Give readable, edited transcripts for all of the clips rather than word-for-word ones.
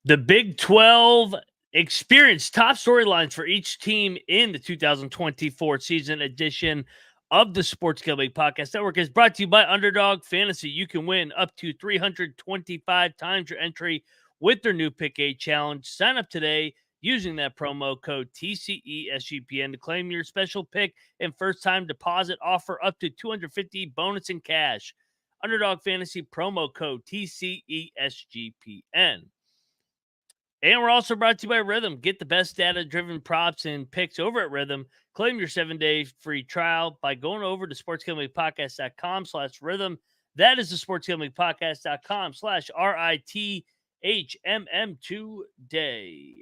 The Big 12 experienced top storylines for each team in the 2024 season edition of the Sports Gambling Podcast Network is brought to you by Underdog Fantasy. You can win up to 325 times your entry with their new Pick 8 challenge. Sign up today using that promo code TCESGPN to claim your special pick and first-time deposit offer up to $250 bonus in cash. Underdog Fantasy promo code TCESGPN. And we're also brought to you by Rhythm. Get the best data-driven props and picks over at Rhythm. Claim your 7-day free trial by going over to sportsgamblingpodcast.com/rhythm. That is the sportsgamblingpodcast.com/RITHMM today.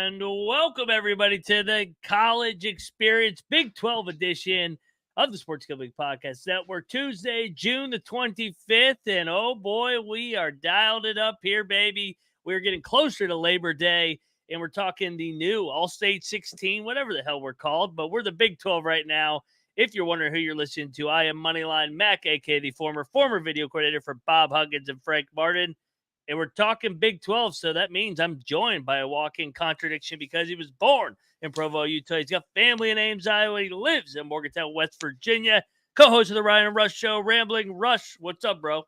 And welcome, everybody, to the College Experience Big 12 edition of the Sports Gambling Podcast Network. Tuesday, June the 25th, and oh boy, we are dialed it up here, baby. We're getting closer to Labor Day, and we're talking the new All-State 16, whatever the hell we're called, but we're the Big 12 right now. If you're wondering who you're listening to, I am Moneyline Mac, a.k.a. the former video coordinator for Bob Huggins and Frank Martin. And we're talking Big 12, so that means I'm joined by a walk-in contradiction because he was born in Provo, Utah. He's got family in Ames, Iowa. He lives in Morgantown, West Virginia. Co-host of the Ryan and Rush Show, Rambling Rush. What's up, bro?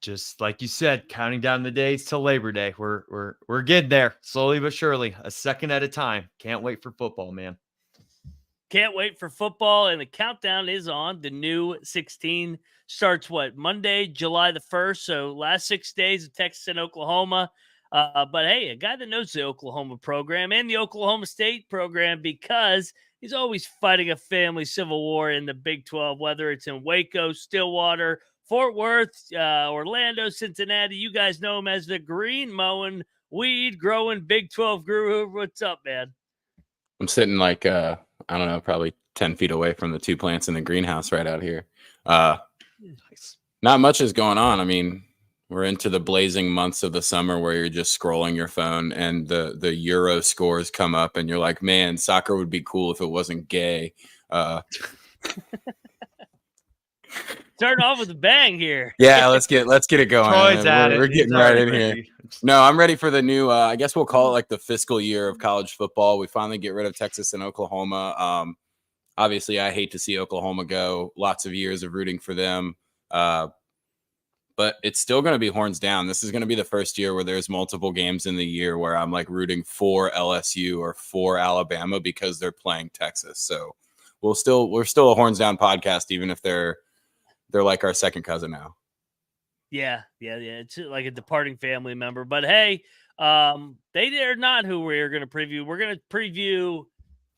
Just like you said, counting down the days till Labor Day. We're getting there, slowly but surely, a second at a time. Can't wait for football, man. Can't wait for football, and the countdown is on. The new 16 starts, Monday, July the 1st, so last 6 days of Texas and Oklahoma. But, hey, a guy that knows the Oklahoma program and the Oklahoma State program because he's always fighting a family civil war in the Big 12, whether it's in Waco, Stillwater, Fort Worth, Orlando, Cincinnati. You guys know him as the green mowing, weed growing Big 12 guru. What's up, man? I'm sitting I don't know, probably 10 feet away from the two plants in the greenhouse right out here. Nice. Not much is going on. I mean, we're into the blazing months of the summer where you're just scrolling your phone and the Euro scores come up and you're like, man, soccer would be cool if it wasn't gay. Starting off with a bang here. Yeah, let's get it going. We're getting right in here. No, I'm ready for the new, I guess we'll call it like the fiscal year of college football. We finally get rid of Texas and Oklahoma. Obviously, I hate to see Oklahoma go. Lots of years of rooting for them. But it's still going to be horns down. This is going to be the first year where there's multiple games in the year where I'm like rooting for LSU or for Alabama because they're playing Texas. So we're still a horns down podcast, even if they're like our second cousin now. Yeah. It's like a departing family member. But hey, they are not who we're going to preview. We're going to preview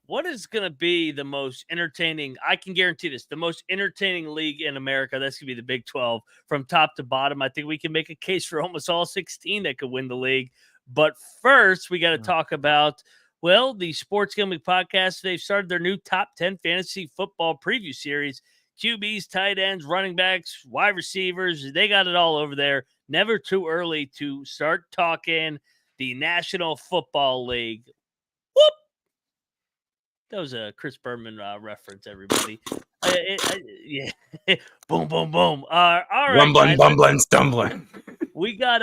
what is going to be the most entertaining. I can guarantee this, the most entertaining league in America. That's going to be the Big 12 from top to bottom. I think we can make a case for almost all 16 that could win the league. But first, we got to talk about, the Sports Gambling Podcast. They've started their new top 10 fantasy football preview series. QBs, tight ends, running backs, wide receivers. They got it all over there. Never too early to start talking the National Football League. Whoop! That was a Chris Berman reference, everybody. Yeah. Boom, boom, boom. All right, rumbling, bumbling, stumbling. We got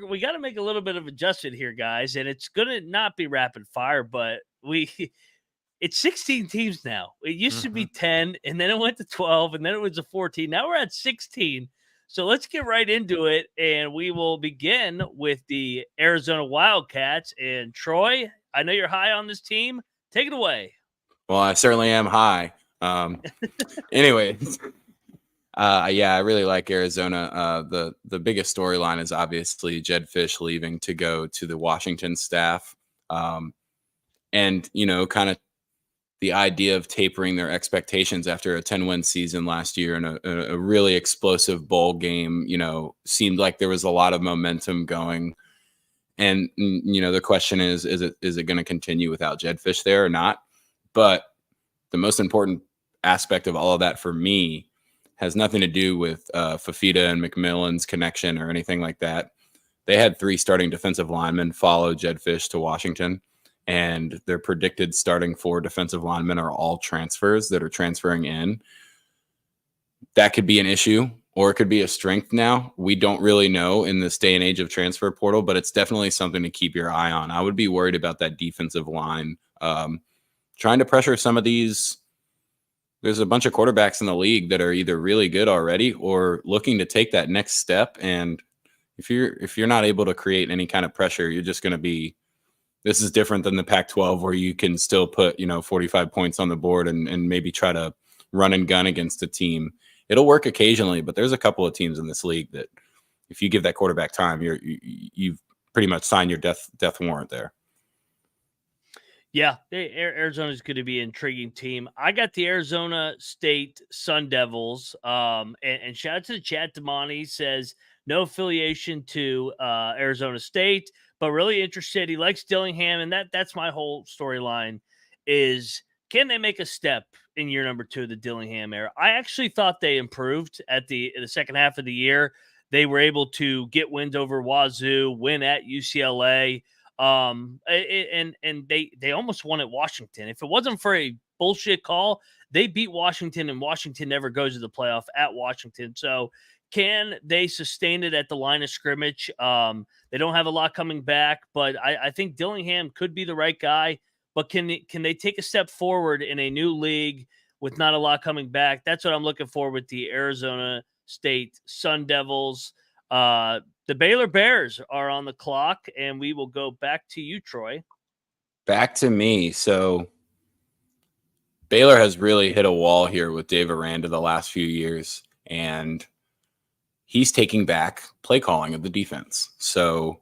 we got to make a little bit of adjustment here, guys, and it's gonna not be rapid fire, but it's 16 teams now. It used to be 10, and then it went to 12, and then it was a 14. Now we're at 16. So let's get right into it, and we will begin with the Arizona Wildcats. And Troy, I know you're high on this team. Take it away. Well, I certainly am high. Anyway, I really like Arizona. The biggest storyline is obviously Jed Fish leaving to go to the Washington staff. And, kind of the idea of tapering their expectations after a 10-win season last year and a really explosive bowl game, seemed like there was a lot of momentum going And, the question is it going to continue without Jedfish there or not? But the most important aspect of all of that for me has nothing to do with Fifita and McMillan's connection or anything like that. They had 3 starting defensive linemen follow Jedfish to Washington, and their predicted starting 4 defensive linemen are all transfers that are transferring in. That could be an issue, or it could be a strength now. We don't really know in this day and age of transfer portal, but it's definitely something to keep your eye on. I would be worried about that defensive line. Trying to pressure some of these. There's a bunch of quarterbacks in the league that are either really good already or looking to take that next step. And if you're not able to create any kind of pressure, you're just going to be. This is different than the Pac-12 where you can still put 45 points on the board and maybe try to run and gun against a team. It'll work occasionally, but there's a couple of teams in this league that if you give that quarterback time, you've pretty much signed your death warrant there. Yeah, Arizona's going to be an intriguing team. I got the Arizona State Sun Devils, and shout out to the chat. Damani says no affiliation to Arizona State, but really interested. He likes Dillingham, and that's my whole storyline is can they make a step in year number 2 of the Dillingham era? I actually thought they improved at the second half of the year. They were able to get wins over Wazoo, win at UCLA. And they almost won at Washington. If it wasn't for a bullshit call, they beat Washington, and Washington never goes to the playoff at Washington. So can they sustain it at the line of scrimmage? They don't have a lot coming back, but I think Dillingham could be the right guy. But can they take a step forward in a new league with not a lot coming back? That's what I'm looking for with the Arizona State Sun Devils. The Baylor Bears are on the clock, and we will go back to you, Troy. Back to me. So Baylor has really hit a wall here with Dave Aranda the last few years, and he's taking back play calling of the defense. So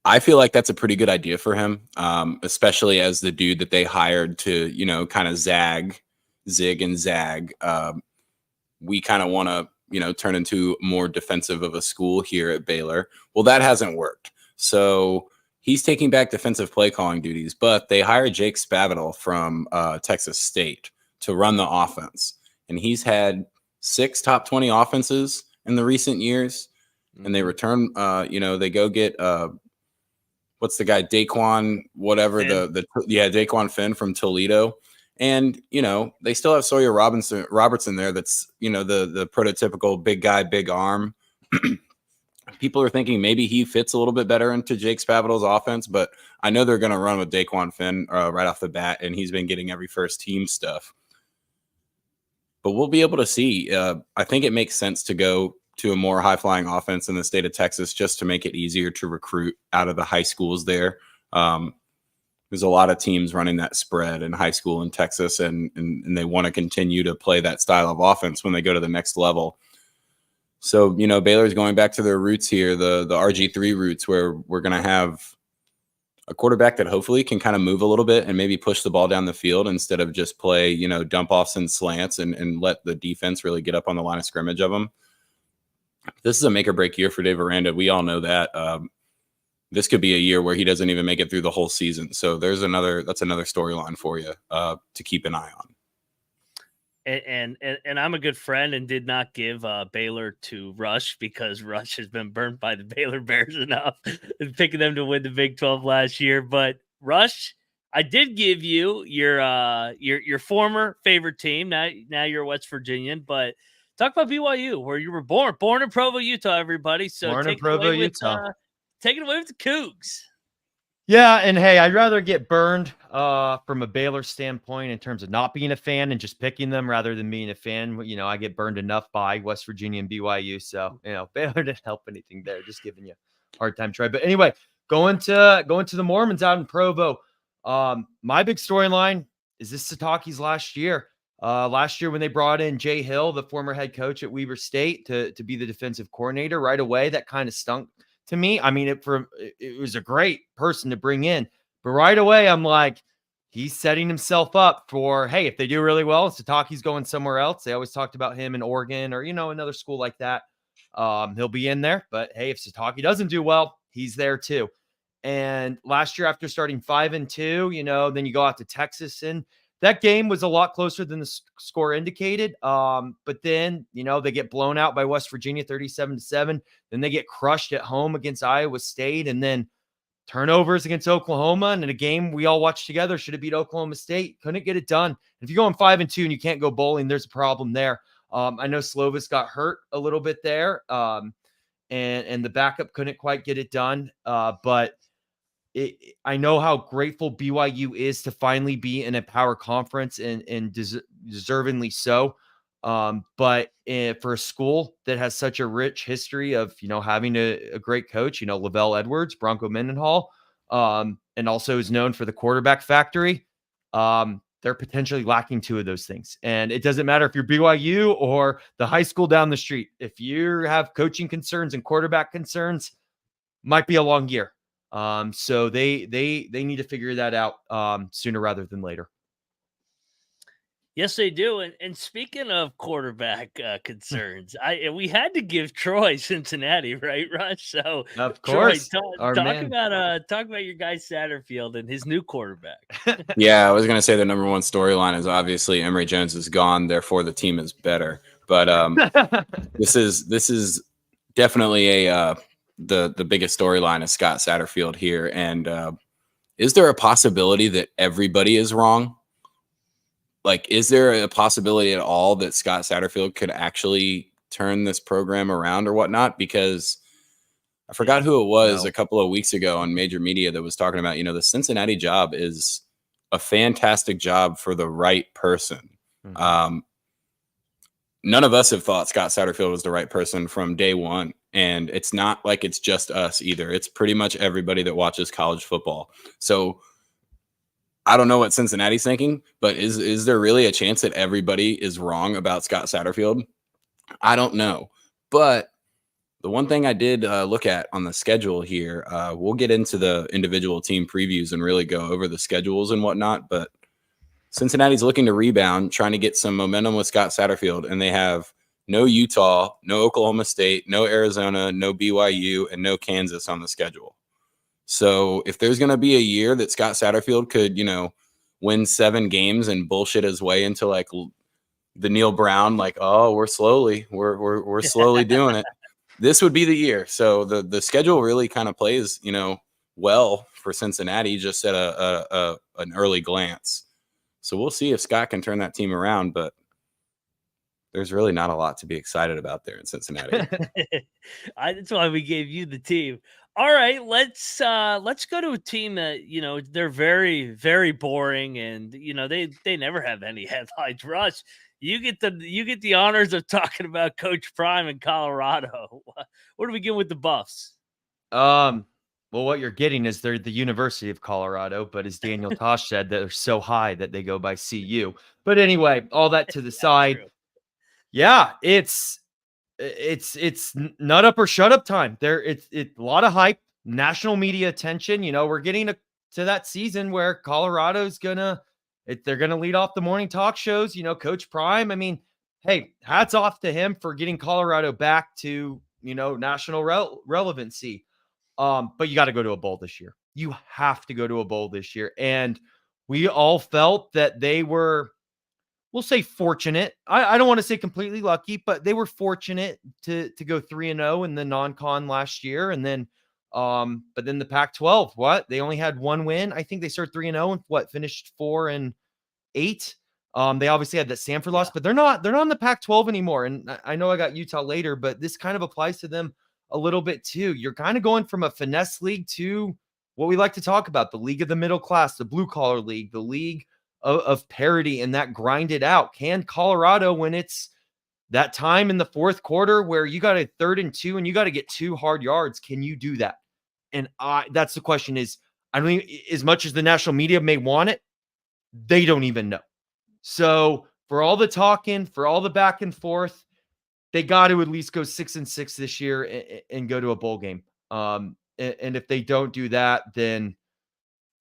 I feel like that's a pretty good idea for him, especially as the dude that they hired to, kind of zig and zag. We kind of want to, turn into more defensive of a school here at Baylor. Well, that hasn't worked. So he's taking back defensive play calling duties, but they hired Jake Spavital from Texas State to run the offense. And he's had 6 top 20 offenses in the recent years. And they return, they go get, what's the guy, Daquan, whatever, Finn. Daquan Finn from Toledo. And, they still have Sawyer Robertson there. That's, the prototypical big guy, big arm. People are thinking maybe he fits a little bit better into Jake Spavital's offense, but I know they're going to run with Daquan Finn right off the bat, and he's been getting every first team stuff. But we'll be able to see. I think it makes sense to go to a more high-flying offense in the state of Texas just to make it easier to recruit out of the high schools there. There's a lot of teams running that spread in high school in Texas, and they want to continue to play that style of offense when they go to the next level. So, Baylor's going back to their roots here, the RG3 roots, where we're going to have a quarterback that hopefully can kind of move a little bit and maybe push the ball down the field instead of just play, dump offs and slants and let the defense really get up on the line of scrimmage of them. This is a make or break year for Dave Aranda. We all know that. This could be a year where he doesn't even make it through the whole season. So that's another storyline for you to keep an eye on. And I'm a good friend and did not give Baylor to Rush because Rush has been burnt by the Baylor Bears enough and picking them to win the Big 12 last year. But Rush, I did give you your former favorite team. Now you're a West Virginian, but talk about BYU, where you were born in Provo, Utah, everybody. So born in Provo, Utah. Take it away with the Cougs. Yeah, and hey, I'd rather get burned from a Baylor standpoint in terms of not being a fan and just picking them rather than being a fan. I get burned enough by West Virginia and BYU. So, Baylor didn't help anything there. Just giving you a hard time, Troy. But anyway, going to the Mormons out in Provo. My big storyline is this Satake's last year. Last year when they brought in Jay Hill, the former head coach at Weber State, to be the defensive coordinator right away, that kind of stunk to me. I mean, it was a great person to bring in, but right away I'm like, he's setting himself up for, hey, if they do really well, Satake's going somewhere else. They always talked about him in Oregon or, another school like that. He'll be in there, but hey, if Sitake doesn't do well, He's there too. And last year, after starting 5-2, then you go out to Texas, and that game was a lot closer than the score indicated. But then, they get blown out by West Virginia 37-7. Then they get crushed at home against Iowa State, and then turnovers against Oklahoma. And in a game we all watched together, should have beat Oklahoma State. Couldn't get it done. If you're going 5-2 and you can't go bowling, there's a problem there. I know Slovis got hurt a little bit there. And the backup couldn't quite get it done. But I know how grateful BYU is to finally be in a power conference and deservingly so. But for a school that has such a rich history of, having a great coach, Lavelle Edwards, Bronco Mendenhall, and also is known for the quarterback factory, they're potentially lacking two of those things. And it doesn't matter if you're BYU or the high school down the street. If you have coaching concerns and quarterback concerns, might be a long year. So they need to figure that out sooner rather than later. Yes, they do. And speaking of quarterback concerns, we had to give Troy Cincinnati, right, Rush? So of course, Troy, talk about your guy Satterfield and his new quarterback. Yeah, I was going to say the number one storyline is obviously Emory Jones is gone, therefore the team is better. But this is definitely the biggest storyline is Scott Satterfield here. And is there a possibility that everybody is wrong? Like, is there a possibility at all that Scott Satterfield could actually turn this program around or whatnot? Because I forgot who it was a couple of weeks ago on major media that was talking about, the Cincinnati job is a fantastic job for the right person. Mm-hmm. None of us have thought Scott Satterfield was the right person from day one. And it's not like it's just us either. It's pretty much everybody that watches college football. So I don't know what Cincinnati's thinking, but is there really a chance that everybody is wrong about Scott Satterfield? I don't know. But the one thing I did look at on the schedule here, we'll get into the individual team previews and really go over the schedules and whatnot. But Cincinnati's looking to rebound, trying to get some momentum with Scott Satterfield. And they have no Utah, no Oklahoma State, no Arizona, no BYU, and no Kansas on the schedule. So if there's going to be a year that Scott Satterfield could, win 7 games and bullshit his way into like the Neal Brown, like, oh, we're slowly doing it. This would be the year. So the schedule really kind of plays, well for Cincinnati just at an early glance. So we'll see if Scott can turn that team around, but there's really not a lot to be excited about there in Cincinnati. That's why we gave you the team. All right, let's go to a team that, they're very, very boring and, they never have any headlines. Rush, you get the honors of talking about Coach Prime in Colorado. What do we get with the Buffs? Well, what you're getting is they're the University of Colorado, but as Daniel Tosh said, they're so high that they go by CU. But anyway, all that to the side. True. Yeah, it's nut up or shut up time. It's a lot of hype, national media attention. We're getting to that season where Colorado's they're gonna lead off the morning talk shows. Coach Prime. I mean, hey, hats off to him for getting Colorado back to national relevancy. But you got to go to a bowl this year. You have to go to a bowl this year, and we all felt that they were, we'll say, fortunate. I don't want to say completely lucky, but they were fortunate to go 3-0 in the non-con last year. And then, but then the Pac-12, they only had one win. I think they started 3-0 and finished 4-8. They obviously had that Stanford loss, but they're not in the Pac-12 anymore. And I know I got Utah later, but this kind of applies to them a little bit too. You're kind of going from a finesse league to what we like to talk about, the league of the middle class, the blue collar league, the league of parity, and that grind it out. Can Colorado, when it's that time in the fourth quarter where you got a 3rd and 2 and you got to get 2 hard yards, can you do that? And that's the question is, I mean, as much as the national media may want it, they don't even know. So for all the talking, for all the back and forth, they got to at least go 6-6 this year and go to a bowl game. And if they don't do that, then,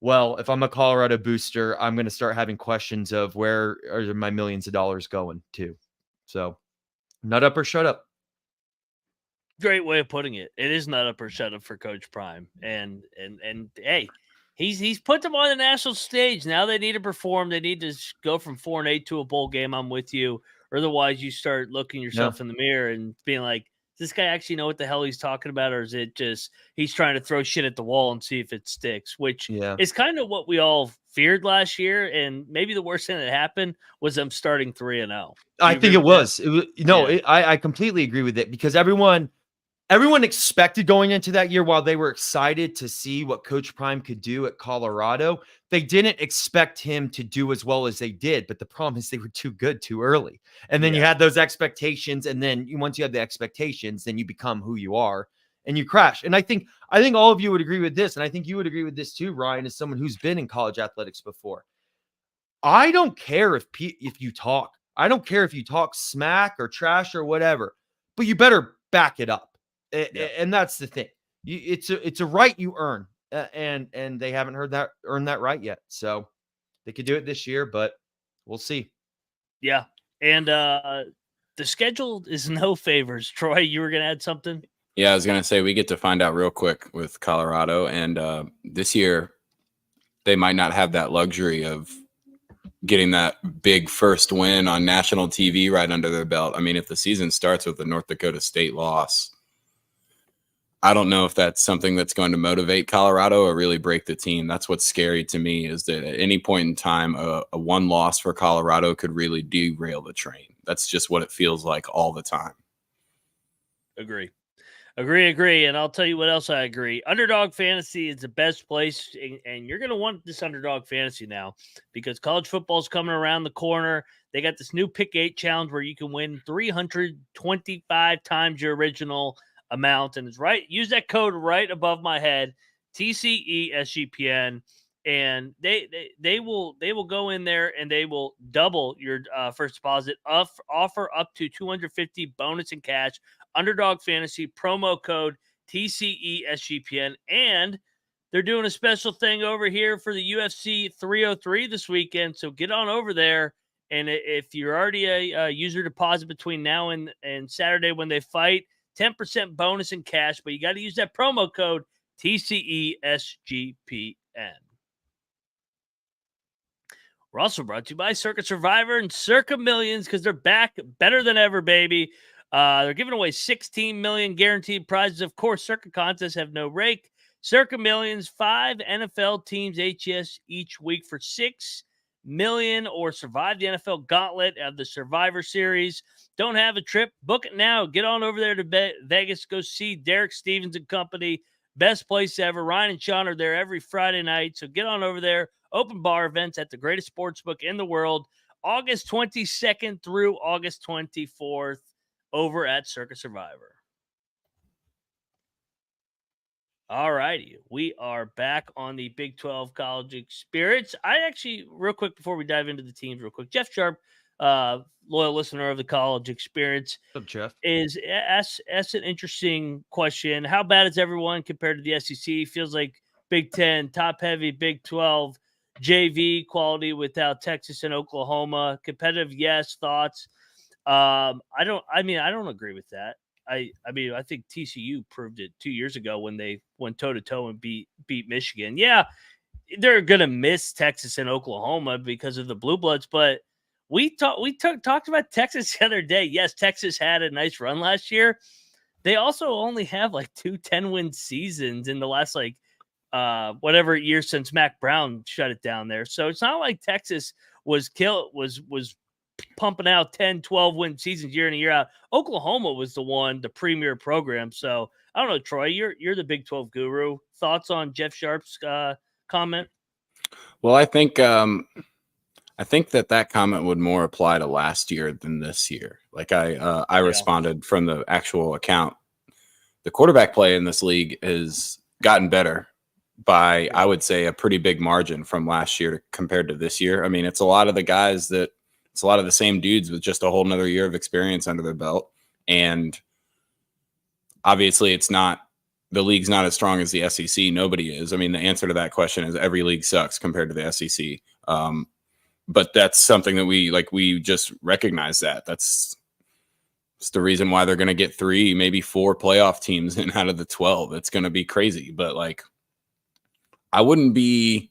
well, if I'm a Colorado booster, I'm going to start having questions of where are my millions of dollars going to. So nut up or shut up. Great way of putting it. It is not a shut up for Coach Prime, and hey, he's put them on the national stage. Now they need to perform. They need to go from 4-8 to a bowl game. I'm with you. Otherwise, you start looking yourself in the mirror and being like, does this guy actually know what the hell he's talking about, or is it just he's trying to throw shit at the wall and see if it sticks? Which is kind of what we all feared last year, and maybe the worst thing that happened was them starting 3-0. I think it was. I completely agree with it, because everyone expected going into that year, while they were excited to see what Coach Prime could do at Colorado, they didn't expect him to do as well as they did. But the problem is they were too good too early. And then you had those expectations. And then once you have the expectations, then you become who you are and you crash. And I think all of you would agree with this. And I think you would agree with this too, Ryan, as someone who's been in college athletics before. I don't care if you talk. I don't care if you talk smack or trash or whatever, but you better back it up. And that's the thing. It's a right you earn, and they haven't earned that right yet. So they could do it this year, but we'll see. Yeah, and the schedule is no favors. Troy, you were going to add something? Yeah, I was going to say we get to find out real quick with Colorado, and this year they might not have that luxury of getting that big first win on national TV right under their belt. I mean, if the season starts with the North Dakota State loss, I don't know if that's something that's going to motivate Colorado or really break the team. That's what's scary to me, is that at any point in time, a one loss for Colorado could really derail the train. That's just what it feels like all the time. Agree. And I'll tell you what else I agree. Underdog fantasy is the best place, and you're going to want this underdog fantasy now, because college football is coming around the corner. They got this new Pick 8 challenge where you can win 325 times your original amount, and it's right. Use that code right above my head, TCESGPN, and they will go in there and they will double your first deposit. Offer up to $250 bonus in cash. Underdog fantasy promo code TCESGPN, and they're doing a special thing over here for the UFC 303 this weekend. So get on over there, and if you're already a user deposit between now and Saturday when they fight, 10% bonus in cash, but you got to use that promo code TCESGPN. We're also brought to you by Circa Survivor and Circa Millions, because they're back better than ever, baby. They're giving away 16 million guaranteed prizes. Of course, Circa contests have no rake. Circa Millions, 5 NFL teams each week for $6 million, or survive the NFL gauntlet of the Survivor Series. Don't have a trip? Book it now. Get on over there to Vegas. Go see Derek Stevens and company. Best place ever. Ryan and Sean are there every Friday night. So get on over there. Open bar events at the greatest sportsbook in the world, August 22nd through August 24th over at Circa Survivor. All righty. We are back on the Big 12 College Experience. I actually, real quick, before we dive into the teams real quick, Jeff Sharp, loyal listener of the College Experience, what's up, Jeff? Is asked an interesting question. How bad is everyone compared to the SEC? Feels like Big 10, top heavy, Big 12, JV quality without Texas and Oklahoma. Competitive, yes. Thoughts? I don't agree with that. I think TCU proved it 2 years ago when they went toe-to-toe and beat Michigan. Yeah, they're going to miss Texas and Oklahoma because of the Blue Bloods, but we talked about Texas the other day. Yes, Texas had a nice run last year. They also only have like 2 10-win seasons in the last whatever year since Mac Brown shut it down there. So it's not like Texas was pumping out 10, 12-win seasons year in and year out. Oklahoma was the premier program. So I don't know, Troy, you're the Big 12 guru. Thoughts on Jeff Sharp's comment? Well, I think that comment would more apply to last year than this year. Like I responded from the actual account. The quarterback play in this league has gotten better by, I would say, a pretty big margin from last year compared to this year. I mean, it's a lot of the same dudes with just a whole nother year of experience under their belt. And obviously the league's not as strong as the SEC. Nobody is. I mean, the answer to that question is every league sucks compared to the SEC. But that's something that we just recognize that's It's the reason why they're going to get 3, maybe 4 playoff teams in out of the 12. It's going to be crazy. But like, I wouldn't be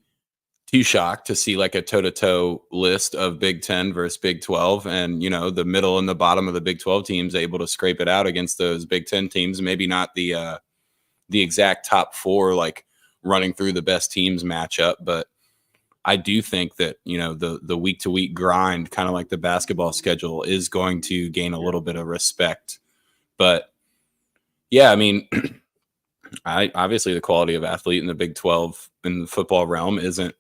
too shocked to see like a toe-to-toe list of Big 10 versus Big 12, and the middle and the bottom of the Big 12 teams able to scrape it out against those Big 10 teams. Maybe not the exact top 4 like running through the best teams matchup, but I do think that the week-to-week grind, kind of like the basketball schedule, is going to gain a little bit of respect. But yeah, I mean, obviously the quality of athlete in the Big 12 in the football realm isn't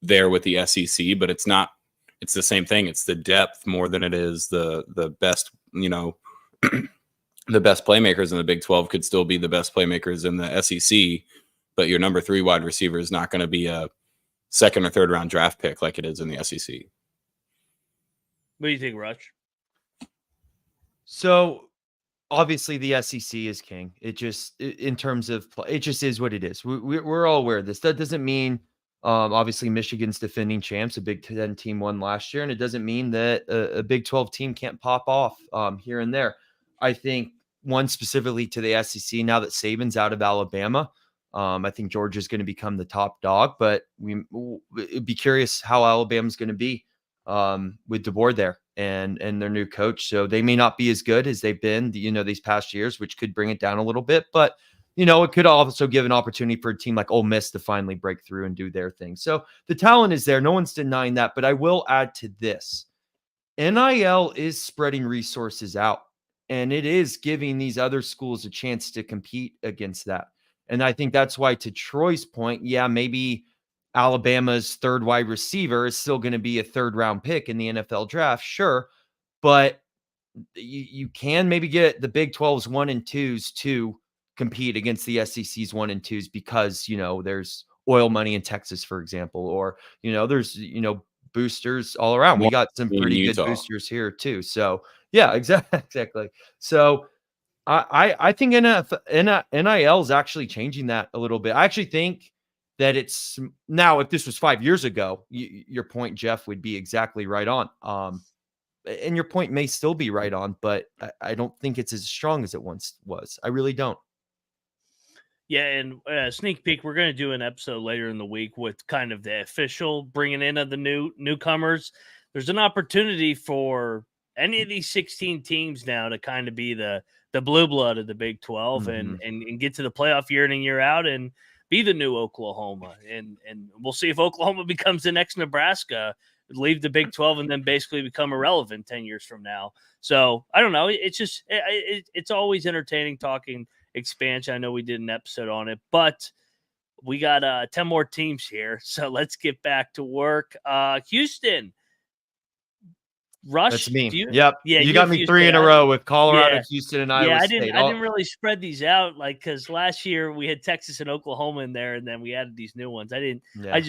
there with the SEC, but it's the same thing. It's the depth more than it is the best, the best playmakers in the Big 12 could still be the best playmakers in the SEC, but your number 3 wide receiver is not going to be a second or third round draft pick like it is in the SEC. What do you think, Rush? So obviously the SEC is king. It just, in terms of play, it just is what it is. We're all aware of this. That doesn't mean, obviously Michigan's defending champs, a Big 10 team won last year, and it doesn't mean that a Big 12 team can't pop off here and there. I think one specifically to the SEC, now that Saban's out of Alabama, I think Georgia's going to become the top dog, but it'd be curious how Alabama's going to be with DeBoer there and their new coach. So they may not be as good as they've been, these past years, which could bring it down a little bit. But, it could also give an opportunity for a team like Ole Miss to finally break through and do their thing. So the talent is there. No one's denying that. But I will add to this. NIL is spreading resources out, and it is giving these other schools a chance to compete against that. And I think that's why, to Troy's point, yeah, maybe Alabama's third wide receiver is still going to be a third-round pick in the NFL draft, sure. But you can maybe get the Big 12's 1 and 2s to compete against the SEC's 1 and 2s because, there's oil money in Texas, for example, or, there's, boosters all around. We got some pretty good boosters here too. So yeah, exactly. So I think NIL is actually changing that a little bit. I actually think that it's now, if this was 5 years ago, your point, Jeff, would be exactly right on. And your point may still be right on, but I don't think it's as strong as it once was. I really don't. Yeah, and sneak peek, we're going to do an episode later in the week with kind of the official bringing in of the newcomers. There's an opportunity for any of these 16 teams now to kind of be the blue blood of the Big 12 and get to the playoff year in and year out and be the new Oklahoma. And we'll see if Oklahoma becomes the next Nebraska, leave the Big 12 and then basically become irrelevant 10 years from now. So I don't know. It's just, it's always entertaining talking expansion. I know we did an episode on it, but we got 10 more teams here. So let's get back to work. Houston. Rush. That's me. Yeah, you got me 3 in a row with Colorado, Houston, and Iowa State. I didn't really spread these out because last year we had Texas and Oklahoma in there, and then we added these new ones. I didn't. Yeah.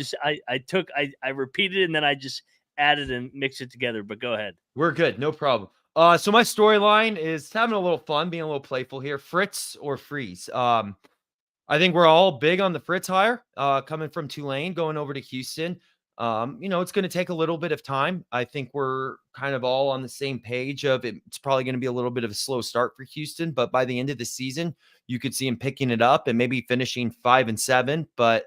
I repeated it, and then I just added and mixed it together. But go ahead. We're good, no problem. So my storyline is having a little fun, being a little playful here. Fritz or freeze. I think we're all big on the Fritz hire, coming from Tulane, going over to Houston. It's going to take a little bit of time. I think we're kind of all on the same page of it. It's probably going to be a little bit of a slow start for Houston, but by the end of the season, you could see him picking it up and maybe finishing 5-7. But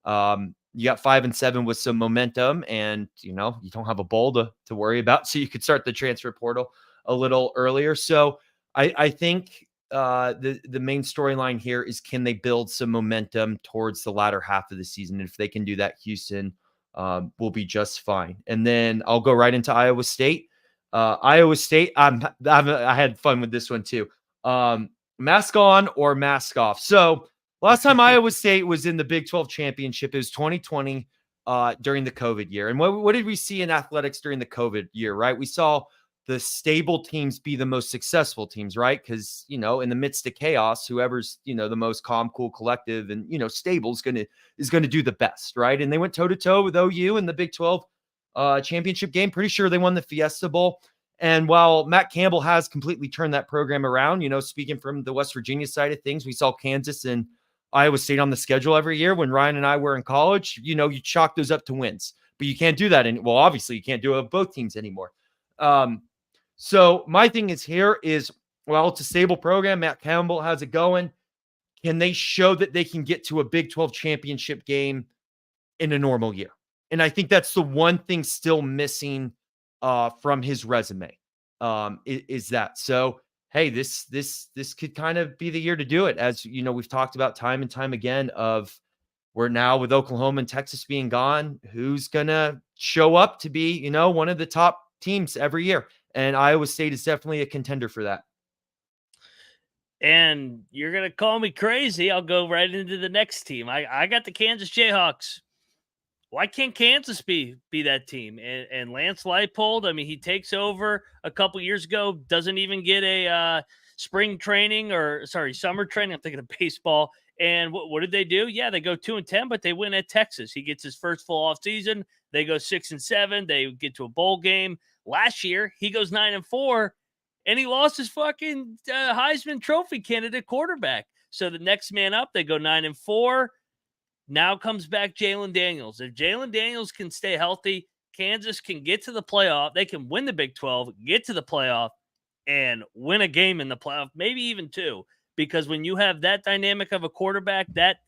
you got 5-7 with some momentum, and you don't have a bowl to worry about, so you could start the transfer portal a little earlier. So I think the main storyline here is, can they build some momentum towards the latter half of the season? And if they can do that, Houston will be just fine. And then I'll go right into Iowa State. Iowa State, I had fun with this one too. Mask on or mask off. So last time Iowa State was in the Big 12 championship, it was 2020 during the COVID year. And what did we see in athletics during the COVID year, right? We saw the stable teams be the most successful teams, right? Because, in the midst of chaos, whoever's, the most calm, cool, collective, and, stable is going to do the best, right? And they went toe-to-toe with OU in the Big 12 championship game. Pretty sure they won the Fiesta Bowl. And while Matt Campbell has completely turned that program around, speaking from the West Virginia side of things, we saw Kansas and Iowa State on the schedule every year when Ryan and I were in college. You chalk those up to wins. But you can't do that. Well, obviously, you can't do it with both teams anymore. So my thing is well, it's a stable program. Matt Campbell, how's it going? Can they show that they can get to a Big 12 championship game in a normal year? And I think that's the one thing still missing from his resume. Is that so? Hey, this could kind of be the year to do it. As you know, we've talked about time and time again of we're now with Oklahoma and Texas being gone, who's gonna show up to be, you know, one of the top teams every year. And Iowa State is definitely a contender for that. And you're going to call me crazy. I'll go right into the next team. I got the Kansas Jayhawks. Why can't Kansas be that team? And Lance Leipold, I mean, he takes over a couple years ago, doesn't even get a summer training. I'm thinking of baseball. And what did they do? Yeah, they go 2-10, but they win at Texas. He gets his first full off season. They go 6-7. They get to a bowl game. Last year, he goes 9-4. And he lost his fucking Heisman Trophy candidate quarterback. So the next man up, they go 9-4. Now comes back Jalen Daniels. If Jalen Daniels can stay healthy, Kansas can get to the playoff. They can win the Big 12, get to the playoff, and win a game in the playoff, maybe even two. Because when you have that dynamic of a quarterback, that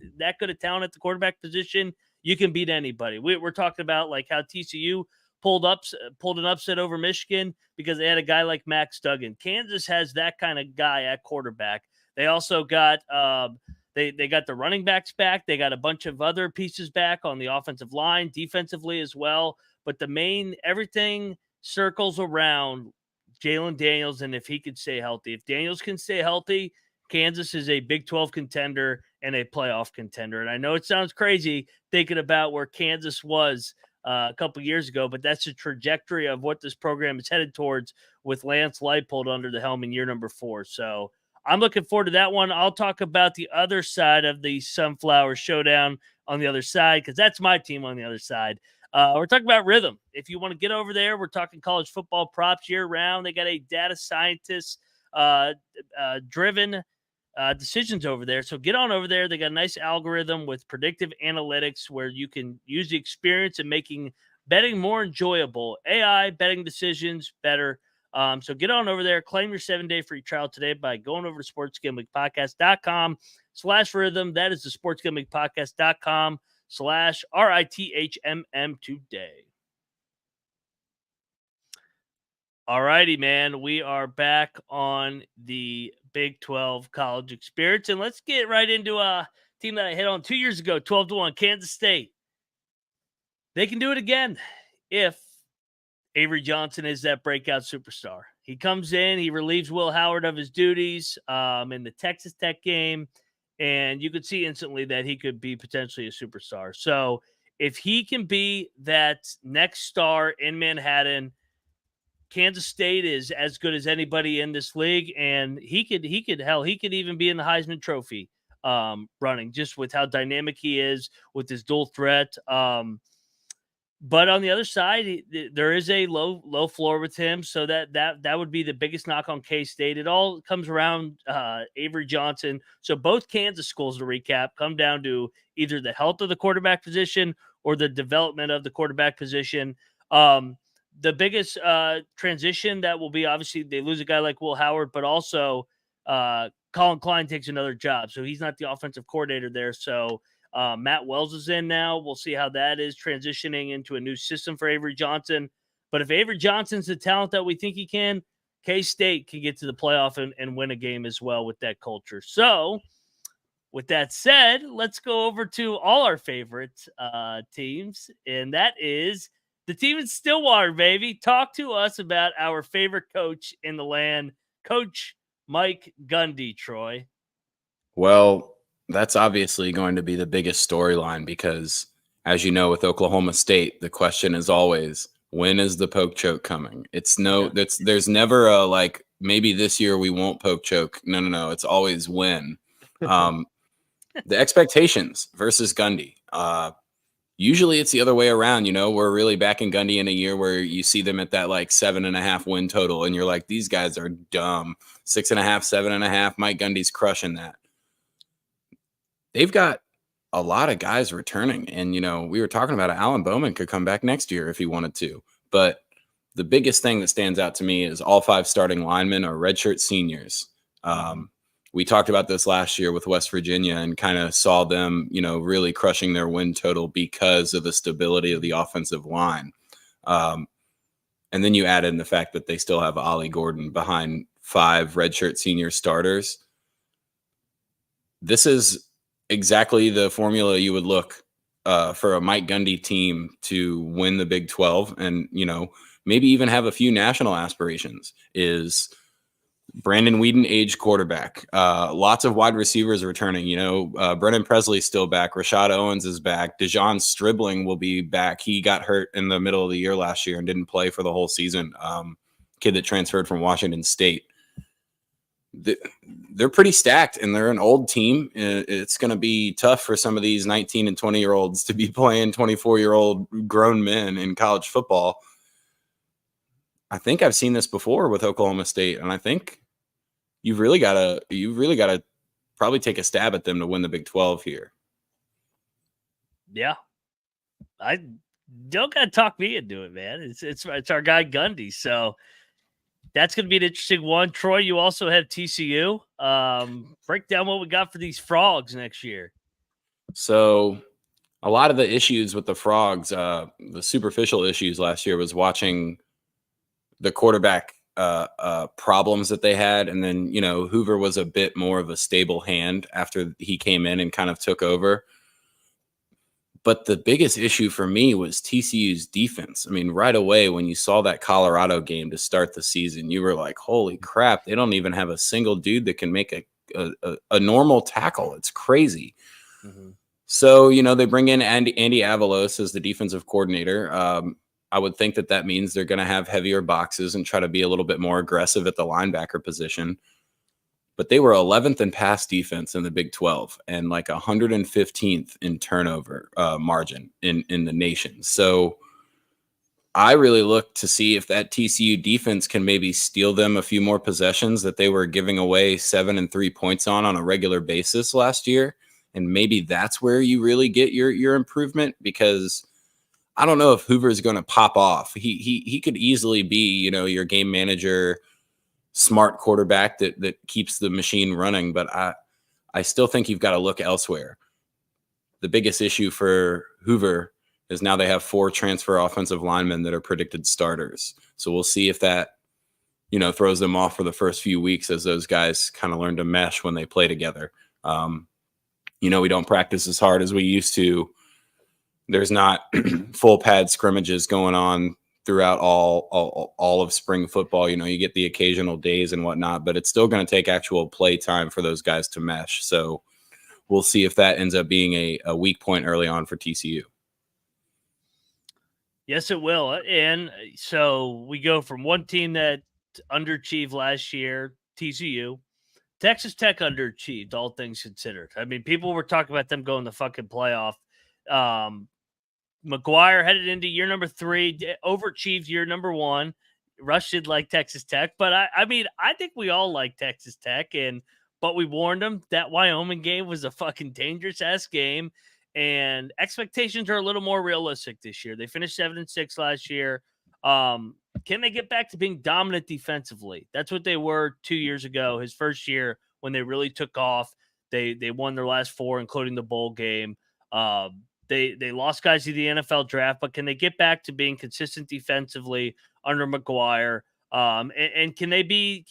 good of talent at the quarterback position, you can beat anybody. We're talking about like how TCU pulled an upset over Michigan because they had a guy like Max Duggan. Kansas has that kind of guy at quarterback. They also got they got the running backs back. They got a bunch of other pieces back on the offensive line, defensively as well. But everything circles around Jalen Daniels, and if he could stay healthy. If Daniels can stay healthy, Kansas is a Big 12 contender and a playoff contender. And I know it sounds crazy thinking about where Kansas was a couple years ago, but that's the trajectory of what this program is headed towards with Lance Leipold under the helm in year number 4. So I'm looking forward to that one. I'll talk about the other side of the Sunflower Showdown on the other side because that's my team on the other side. We're talking about Rhythm. If you want to get over there, we're talking college football props year round. They got a data scientist driven decisions over there. So get on over there. They got a nice algorithm with predictive analytics where you can use the experience in making betting more enjoyable. AI betting decisions better. So get on over there. Claim your 7-day free trial today by going over to sportsgamblingpodcast.com/rhythm. That is the sportsgamblingpodcast.com/RITHMM today. All righty, man. We are back on the Big 12 college experience, and let's get right into a team that I hit on 2 years ago, 12-1, Kansas State. They can do it again if Avery Johnson is that breakout superstar. He comes in, he relieves Will Howard of his duties in the Texas Tech game, and you could see instantly that he could be potentially a superstar. So if he can be that next star in Manhattan, Kansas State is as good as anybody in this league, and he could even be in the Heisman Trophy running just with how dynamic he is with his dual threat. But on the other side, there is a low floor with him, so that would be the biggest knock on K-State. It all comes around Avery Johnson. So both Kansas schools, to recap, come down to either the health of the quarterback position or the development of the quarterback position. The biggest transition that will be, obviously, they lose a guy like Will Howard, but also Colin Klein takes another job. So he's not the offensive coordinator there. So Matt Wells is in now. We'll see how that is transitioning into a new system for Avery Johnson. But if Avery Johnson's the talent that we think he can, K-State can get to the playoff and win a game as well with that culture. So with that said, let's go over to all our favorite teams, and that is the team in Stillwater, baby. Talk to us about our favorite coach in the land, Coach Mike Gundy, Troy. Well, that's obviously going to be the biggest storyline because, as you know, with Oklahoma State, the question is always, when is the poke choke coming? There's never a like, maybe this year we won't poke choke. No. It's always when. The expectations versus Gundy. Usually it's the other way around. You know, we're really backing Gundy in a year where you see them at that like 7.5 win total. And you're like, these guys are dumb. 6.5, 7.5. Mike Gundy's crushing that. They've got a lot of guys returning. And, you know, we were talking about Alan Bowman could come back next year if he wanted to. But the biggest thing that stands out to me is all 5 starting linemen are redshirt seniors. We talked about this last year with West Virginia and kind of saw them, really crushing their win total because of the stability of the offensive line. And then you add in the fact that they still have Ollie Gordon behind 5 redshirt senior starters. This is exactly the formula you would look for a Mike Gundy team to win the Big 12 and, maybe even have a few national aspirations. Is Brandon Weeden, age quarterback. Lots of wide receivers returning. Brennan Presley's still back. Rashad Owens is back. Dejon Stribling will be back. He got hurt in the middle of the year last year and didn't play for the whole season. Kid that transferred from Washington State. They're pretty stacked, and they're an old team. It's going to be tough for some of these 19 and 20-year-olds to be playing 24-year-old grown men in college football. I think I've seen this before with Oklahoma State, and I think you've really got to probably take a stab at them to win the Big 12 here. Yeah, I don't got to talk me into it, man. It's our guy Gundy, so that's going to be an interesting one. Troy, you also have TCU. Break down what we got for these Frogs next year. So a lot of the issues with the Frogs, the superficial issues last year was watching the quarterback problems that they had. And then, Hoover was a bit more of a stable hand after he came in and kind of took over. But the biggest issue for me was TCU's defense. I mean, right away, when you saw that Colorado game to start the season, you were like, holy crap, they don't even have a single dude that can make a normal tackle. It's crazy. Mm-hmm. So, they bring in Andy Avalos as the defensive coordinator. I would think that means they're going to have heavier boxes and try to be a little bit more aggressive at the linebacker position. But they were 11th in pass defense in the Big 12 and like 115th in turnover margin in the nation. So I really look to see if that TCU defense can maybe steal them a few more possessions that they were giving away 7 and 3 points on a regular basis last year. And maybe that's where you really get your improvement, because I don't know if Hoover is going to pop off. He could easily be, your game manager, smart quarterback that keeps the machine running. But I still think you've got to look elsewhere. The biggest issue for Hoover is now they have 4 transfer offensive linemen that are predicted starters. So we'll see if that, throws them off for the first few weeks as those guys kind of learn to mesh when they play together. We don't practice as hard as we used to. There's not full pad scrimmages going on throughout all of spring football. You get the occasional days and whatnot, but it's still going to take actual play time for those guys to mesh. So we'll see if that ends up being a weak point early on for TCU. Yes, it will. And so we go from one team that underachieved last year, TCU. Texas Tech underachieved, all things considered. I mean, people were talking about them going to the fucking playoff. McGuire headed into year number 3, overachieved year number 1. Rush did like Texas Tech, but I think we all like Texas Tech, but we warned them that Wyoming game was a fucking dangerous ass game, and expectations are a little more realistic this year. They finished 7-6 last year. Can they get back to being dominant defensively? That's what they were 2 years ago. His first year when they really took off, they won their last 4, including the bowl game. They lost guys to the NFL draft, but can they get back to being consistent defensively under McGuire? And can they be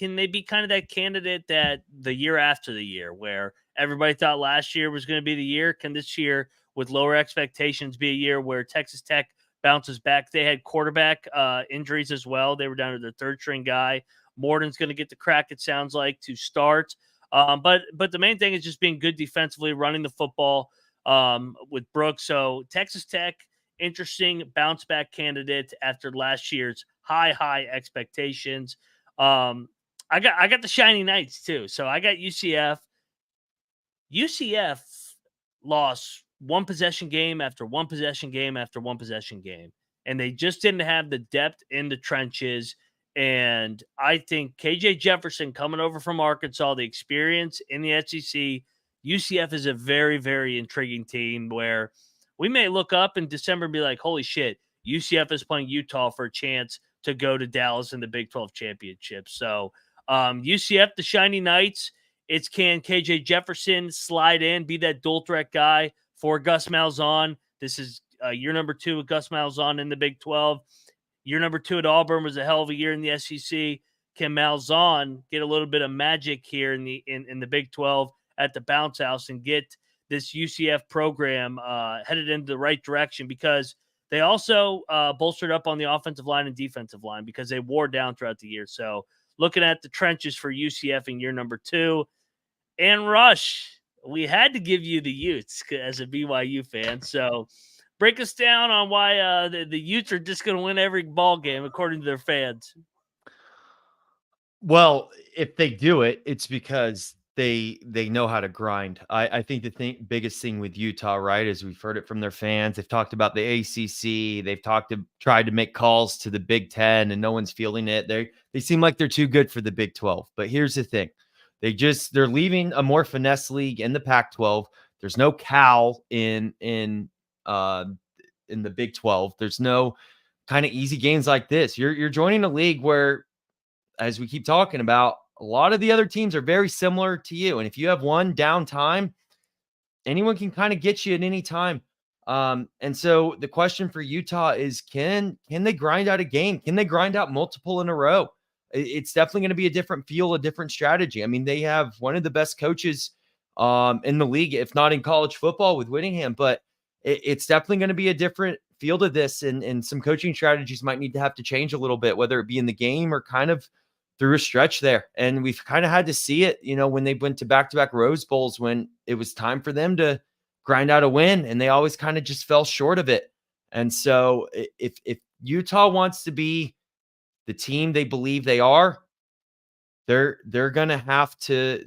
kind of that candidate that the year after the year where everybody thought last year was going to be the year? Can this year, with lower expectations, be a year where Texas Tech bounces back? They had quarterback injuries as well. They were down to their 3rd string guy. Morton's going to get the crack, it sounds like, to start. But the main thing is just being good defensively, running the football with Brooks. So Texas Tech, interesting bounce back candidate after last year's high expectations. I got the Shiny Knights too. So I got UCF. UCF lost one possession game after one possession game after one possession game, and they just didn't have the depth in the trenches. And I think KJ Jefferson coming over from Arkansas, the experience in the SEC, UCF is a very, very intriguing team where we may look up in December and be like, holy shit, UCF is playing Utah for a chance to go to Dallas in the Big 12 championship. So UCF, the Shiny Knights, can KJ Jefferson slide in, be that dual threat guy for Gus Malzahn. This is year number 2 with Gus Malzahn in the Big 12. Year number 2 at Auburn was a hell of a year in the SEC. Can Malzahn get a little bit of magic here in the Big 12 at the bounce house and get this UCF program headed into the right direction? Because they also bolstered up on the offensive line and defensive line because they wore down throughout the year. So looking at the trenches for UCF in year number 2. And Rush, we had to give you the Utes as a BYU fan. So break us down on why the Utes are just going to win every ball game according to their fans. Well, if they do it, it's because they know how to grind. I think the biggest thing with Utah, right, is we've heard it from their fans. They've talked about the ACC. They've tried to make calls to the Big Ten, and no one's feeling it. They seem like they're too good for the Big 12. But here's the thing: they're leaving a more finesse league in the Pac-12. There's no Cal in the Big 12. There's no kind of easy games like this. You're joining a league where, as we keep talking about, a lot of the other teams are very similar to you. And if you have one downtime, anyone can kind of get you at any time. And so the question for Utah is, can they grind out a game? Can they grind out multiple in a row? It's definitely going to be a different feel, a different strategy. I mean, they have one of the best coaches in the league, if not in college football, with Wittingham, but it's definitely going to be a different feel to this. And some coaching strategies might need to have to change a little bit, whether it be in the game or kind of through a stretch there. And we've kind of had to see it, when they went to back-to-back Rose Bowls, when it was time for them to grind out a win, and they always kind of just fell short of it. And so if Utah wants to be the team they believe they are, they're going to have to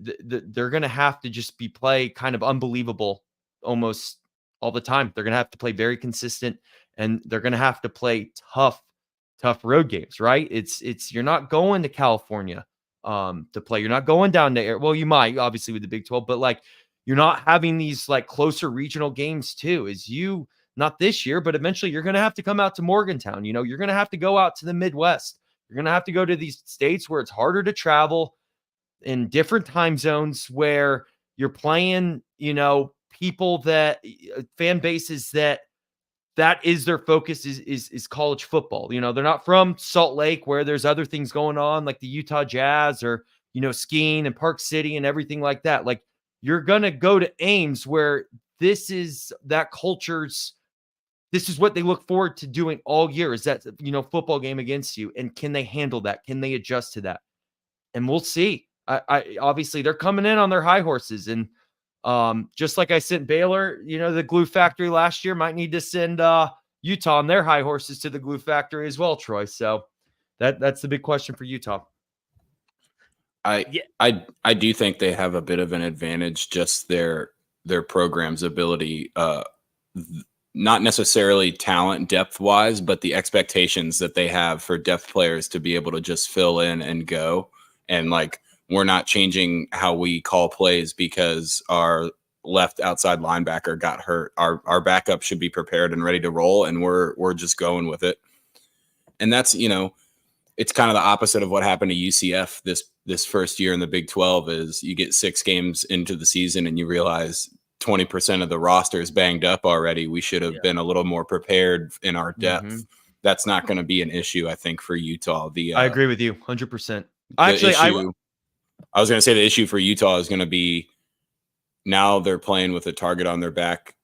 just play kind of unbelievable almost all the time. They're going to have to play very consistent, and they're going to have to play tough road games, right? It's you're not going to California to play. You're not going down there. Well, you might, obviously, with the Big 12, but like, you're not having these like closer regional games too. Not this year, but eventually you're going to have to come out to Morgantown. You're going to have to go out to the Midwest. You're going to have to go to these states where it's harder to travel, in different time zones, where you're playing, people that fan bases that is their focus is college football. They're not from Salt Lake, where there's other things going on like the Utah Jazz or, skiing and Park City and everything like that. Like, you're going to go to Ames, where this is what they look forward to doing all year, is that, football game against you. And can they handle that? Can they adjust to that? And we'll see. I obviously they're coming in on their high horses, and just like I sent Baylor, the glue factory last year, might need to send Utah on their high horses to the glue factory as well, Troy. So that's the big question for Utah. I do think they have a bit of an advantage, just their program's ability, not necessarily talent depth wise, but the expectations that they have for depth players to be able to just fill in and go. And like, we're not changing how we call plays because our left outside linebacker got hurt. Our backup should be prepared and ready to roll, and we're just going with it. And that's, it's kind of the opposite of what happened to UCF this first year in the Big 12. Is you get 6 games into the season and you realize 20% of the roster is banged up already. We should have been a little more prepared in our depth. Mm-hmm. That's not going to be an issue, I think, for Utah. I agree with you 100%. I was going to say the issue for Utah is going to be, now they're playing with a target on their back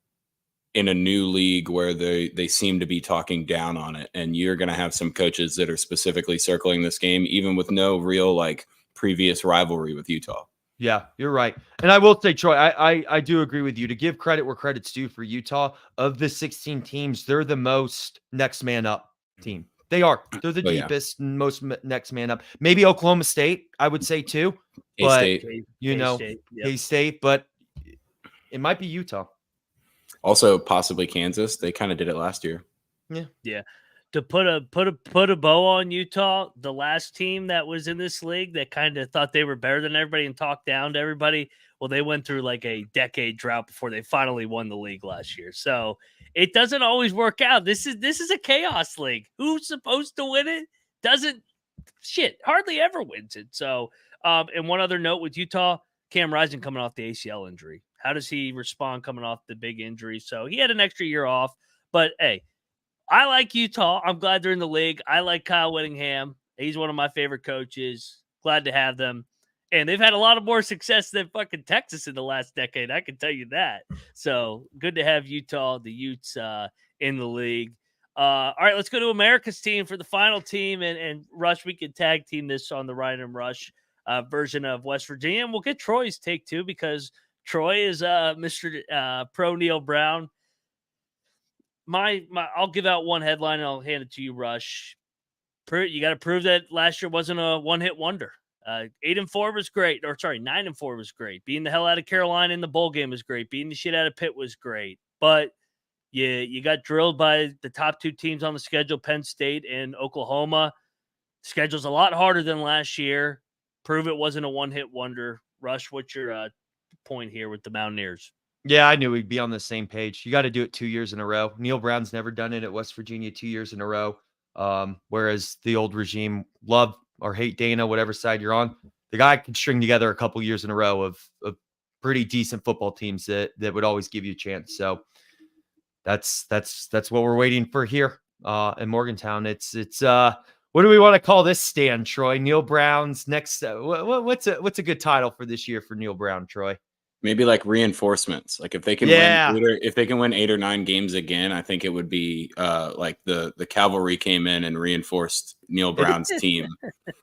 in a new league where they seem to be talking down on it. And you're going to have some coaches that are specifically circling this game, even with no real like previous rivalry with Utah. Yeah, you're right. And I will say, Troy, I do agree with you. To give credit where credit's due for Utah, of the 16 teams, they're the most next man up team. They are. They're the deepest, most next man up. Maybe Oklahoma State, I would say too. K-State. K-State, but it might be Utah. Also, possibly Kansas. They kind of did it last year. Yeah. To put a bow on Utah, the last team that was in this league that kind of thought they were better than everybody and talked down to everybody, well, they went through like a decade drought before they finally won the league last year. So it doesn't always work out. This is a chaos league. Who's supposed to win it? hardly ever wins it. So, and one other note with Utah, Cam Rising coming off the ACL injury. How does he respond coming off the big injury? So he had an extra year off. But, hey, I like Utah. I'm glad they're in the league. I like Kyle Wittingham. He's one of my favorite coaches. Glad to have them. And they've had a lot of more success than fucking Texas in the last decade. I can tell you that. So good to have Utah, the Utes, in the league. All right, let's go to America's team for the final team. And Rush, we can tag team this on the Ryan and Rush version of West Virginia. And we'll get Troy's take, too, because Troy is Mr. Pro Neal Brown. I'll give out one headline and I'll hand it to you, Rush. You got to prove that last year wasn't a one-hit wonder. 8-4 was great. 9-4 was great. Beating the hell out of Carolina in the bowl game was great. Beating the shit out of Pitt was great. But you got drilled by the top two teams on the schedule, Penn State and Oklahoma. Schedule's a lot harder than last year. Prove it wasn't a one-hit wonder. Rush, what's your point here with the Mountaineers? Yeah, I knew we'd be on the same page. You got to do it 2 years in a row. Neal Brown's never done it at West Virginia 2 years in a row. Whereas the old regime, love or hate Dana, whatever side you're on, the guy could string together a couple years in a row of pretty decent football teams that would always give you a chance. So that's what we're waiting for here in Morgantown. It's what do we want to call this stand, Troy? Neal Brown's next. What's a good title for this year for Neal Brown, Troy? Maybe like reinforcements. Like if they can win 8 or 9 games again, I think it would be like the cavalry came in and reinforced Neal Brown's team.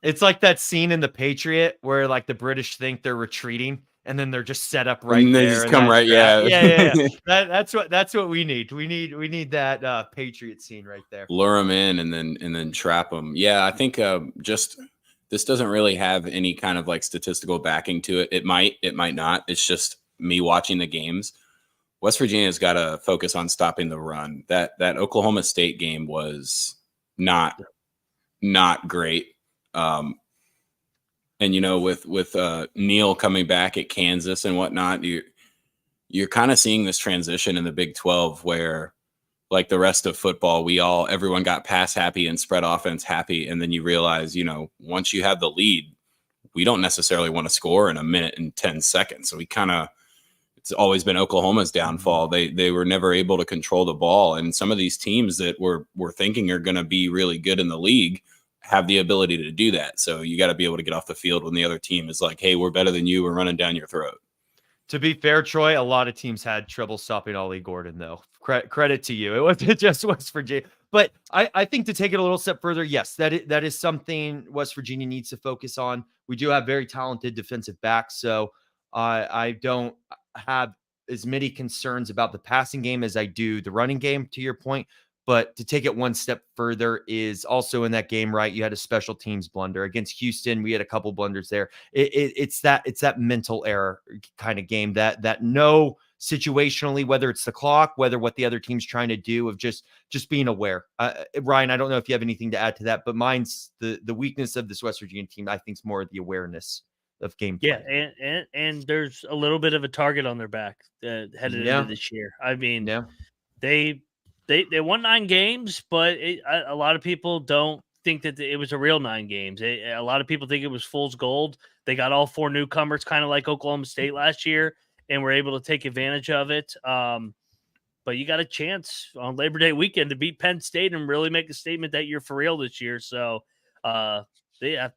It's like that scene in The Patriot where like the British think they're retreating and then they're just set up right and they there. Just come right. Yeah. That's what we need. We need that Patriot scene right there. Lure them in and then trap them. Yeah, I think just. This doesn't really have any kind of like statistical backing to it. It might not. It's just me watching the games. West Virginia's got to focus on stopping the run. That Oklahoma State game was not great. And with Neal coming back at Kansas and whatnot, you're kind of seeing this transition in the Big 12 where, like the rest of football, everyone got pass happy and spread offense happy. And then you realize, once you have the lead, we don't necessarily want to score in a minute and 10 seconds. So it's always been Oklahoma's downfall. They were never able to control the ball. And some of these teams that we're thinking are going to be really good in the league have the ability to do that. So you got to be able to get off the field when the other team is like, hey, we're better than you. We're running down your throat. To be fair, Troy, a lot of teams had trouble stopping Ollie Gordon, though. Credit to you. It wasn't just West Virginia. But I think to take it a little step further, yes, that is something West Virginia needs to focus on. We do have very talented defensive backs, so I don't have as many concerns about the passing game as I do the running game, to your point. But to take it one step further is also in that game, right? You had a special teams blunder against Houston. We had a couple blunders there. It's that mental error kind of game that no situationally, whether it's the clock, whether what the other team's trying to do, of just being aware. Ryan, I don't know if you have anything to add to that, but mine's the weakness of this West Virginia team. I think is more the awareness of game play. Yeah, and there's a little bit of a target on their back headed into this year. I mean, They won 9 games, but a lot of people don't think that it was a real 9 games. A lot of people think it was fool's gold. They got all 4 newcomers, kind of like Oklahoma State last year, and were able to take advantage of it. But you got a chance on Labor Day weekend to beat Penn State and really make a statement that you're for real this year. So they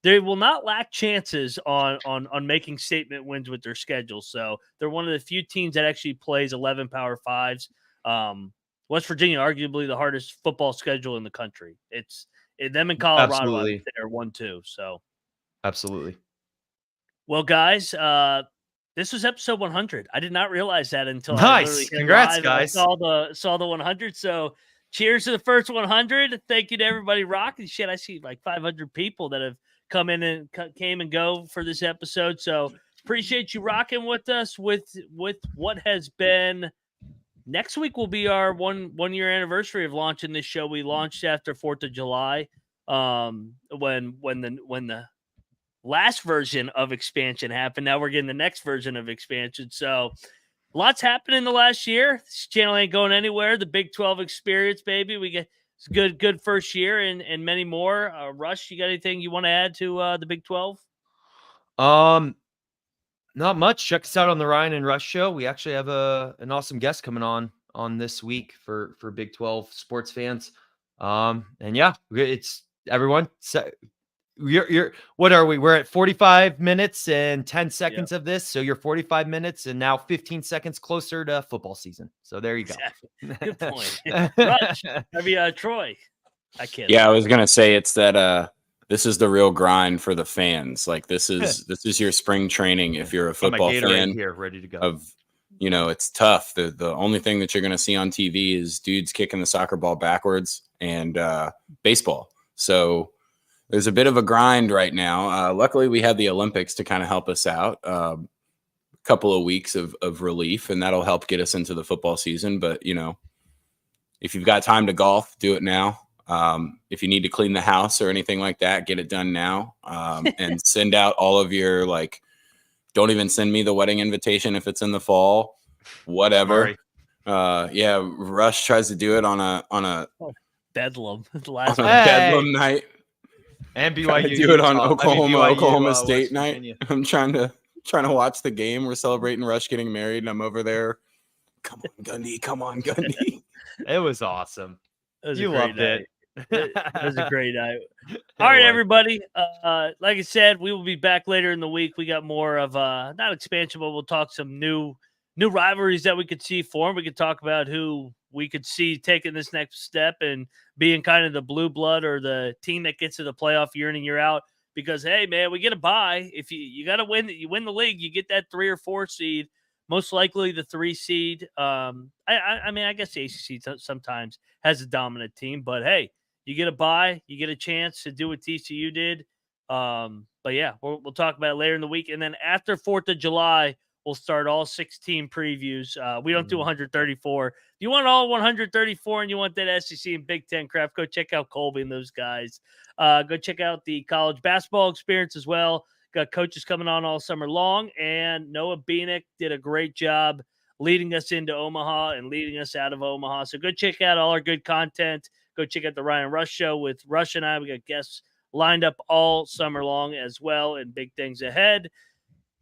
will not lack chances on making statement wins with their schedule. So they're one of the few teams that actually plays 11 Power 5s. West Virginia, arguably the hardest football schedule in the country. It's them in Colorado are 1-2. So, absolutely. Well, guys, this was episode 100. I did not realize that until nice. Congrats, guys! I saw the 100. So, cheers to the first 100. Thank you to everybody rocking shit. I see like 500 people that have come in and came and go for this episode. So, appreciate you rocking with us with what has been. Next week will be our one year anniversary of launching this show. We launched after 4th of July, when the last version of expansion happened. Now we're getting the next version of expansion. So lots happened in the last year. This channel ain't going anywhere. The Big 12 experience, baby. We get It's good first year and many more. Rush, you got anything you want to add to the Big 12? Not much. Check us out on the Ryan and Rush show. We actually have an awesome guest coming on this week for Big 12 sports fans. And yeah, it's everyone. You're what are we? We're at 45 minutes and 10 seconds of this. So you're 45 minutes and now 15 seconds closer to football season. So there you go. Exactly. Good point. Rush, Troy. I can't. Yeah, I was gonna say it's that this is the real grind for the fans. Like this is your spring training if you're a football fan here, ready to go. It's tough. The only thing that you're gonna see on TV is dudes kicking the soccer ball backwards and baseball. So there's a bit of a grind right now. Luckily, we had the Olympics to kind of help us out. A couple of weeks of relief, and that'll help get us into the football season. But, if you've got time to golf, do it now. If you need to clean the house or anything like that, get it done now. And send out all of your, don't even send me the wedding invitation if it's in the fall, whatever. Rush tries to do it on a Bedlam. Bedlam night. And BYU do it on Oklahoma State night. I'm trying to watch the game. We're celebrating Rush getting married, and I'm over there. Come on, Gundy. It was awesome. You loved it. It was a great night. All right, everybody. Like I said, we will be back later in the week. We got more of not expansion, but we'll talk some new rivalries that we could see form. We could talk about who we could see taking this next step and being kind of the blue blood or the team that gets to the playoff year in and year out. Because, hey, man, we get a bye. If you got to win, you win the league, you get that 3 or 4 seed, most likely the 3 seed. I mean, I guess the ACC sometimes has a dominant team. But, hey, you get a bye, you get a chance to do what TCU did. But, yeah, we'll talk about it later in the week. And then after 4th of July, we'll start all 16 previews. We don't do 134. If you want all 134 and you want that SEC and Big Ten crap, go check out Colby and those guys. Go check out the college basketball experience as well. Got coaches coming on all summer long, and Noah Beanick did a great job leading us into Omaha and leading us out of Omaha. So go check out all our good content. Go check out the Ryan Rush Show with Rush and I. We got guests lined up all summer long as well, and big things ahead.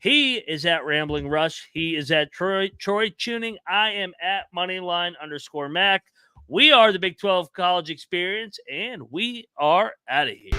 He is at Rambling Rush. He is at Troy Tuning. I am at Moneyline_Mac. We are the Big 12 College Experience, and we are out of here.